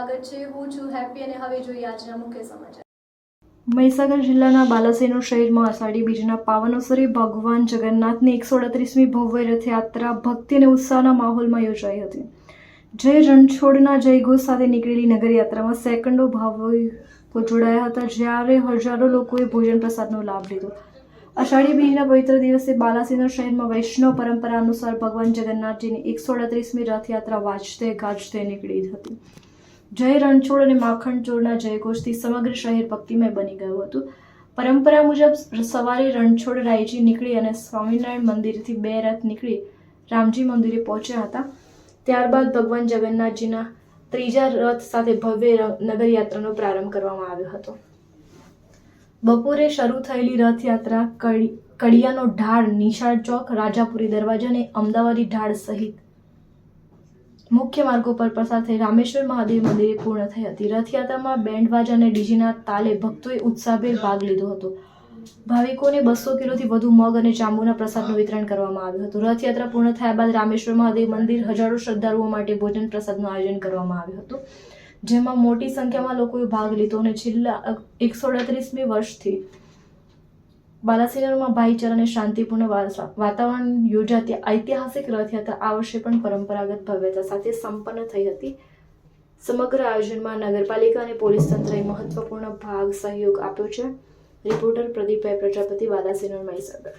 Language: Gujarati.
સ્વાગત છે. હું છું હેપી અને હવે જોઈએ આજના મુખ્ય સમાચાર. મહીસાગર જિલ્લાના બાલાસિનોર શહેરમાં અષાઢી બીજના પાવન અવસરે ભગવાન જગન્નાથની 138મી ભવ્ય રથયાત્રા ભક્તિ અને ઉત્સાહના માહોલમાં યોજાઈ હતી. જય રણછોડના જયઘોષ સાથે નીકળેલી નગરયાત્રામાં સેંકડો ભાવિકો જોડાયા હતા, જ્યારે હજારો લોકોએ ભોજન પ્રસાદનો લાભ લીધો. અષાઢી બીજના પવિત્ર દિવસે બાલાસિનોર શહેરમાં વૈષ્ણવ પરંપરા અનુસાર ભગવાન જગન્નાથજીની 138મી રથયાત્રા વાજતે ગાજતે નીકળી હતી. જય રણછોડ અને માખણ ચોરના જયઘોષથી સમગ્ર શહેર ભક્તિમય બની ગયું હતું. પરંપરા મુજબ સવારે રણછોડ રાયજી નીકળી અને સ્વામિનારાયણ મંદિરથી 2 રથ નીકળી રામજી મંદિરે પહોંચ્યા હતા. ત્યારબાદ ભગવાન જગન્નાથજીના 3જા રથ સાથે ભવ્ય નગરયાત્રાનો પ્રારંભ કરવામાં આવ્યો હતો. બપોરે શરૂ થયેલી રથયાત્રા કડિયાનો ઢાળ, નિશાળ ચોક, રાજાપુરી દરવાજા અને અમદાવાદી ઢાળ સહિત મુખ્ય માર્ગો પર પસાર થઈ રામેશ્વર મહાદેવ મંદિરે પૂર્ણ થઈ હતી. રથયાત્રામાં બેન્ડ બાજા અને ડીજેના તાલે ભક્તોએ ઉત્સાહભેર ભાગ લીધો હતો. ભાવિકોને 200 કિલોથી વધુ મગ અને જાંબુના પ્રસાદનું વિતરણ કરવામાં આવ્યું હતું. રથયાત્રા પૂર્ણ થયા બાદ રામેશ્વર મહાદેવ મંદિર હજારો શ્રદ્ધાળુઓ માટે ભોજન પ્રસાદનું આયોજન કરવામાં આવ્યું હતું, જેમાં મોટી સંખ્યામાં લોકોએ ભાગ લીધો અને છેલ્લા 138મી વર્ષથી બાલાસિનોરમાં ભાઈચારા અને શાંતિપૂર્ણ વાતાવરણ યોજાતી ઐતિહાસિક રથયાત્રા આ વર્ષે પણ પરંપરાગત ભવ્યતા સાથે સંપન્ન થઈ હતી. સમગ્ર આયોજનમાં નગરપાલિકા અને પોલીસ તંત્રએ મહત્વપૂર્ણ સહયોગ આપ્યો છે. રિપોર્ટર પ્રદીપભાઈ પ્રજાપતિ, બાલાસિનોર, મહીસાગર.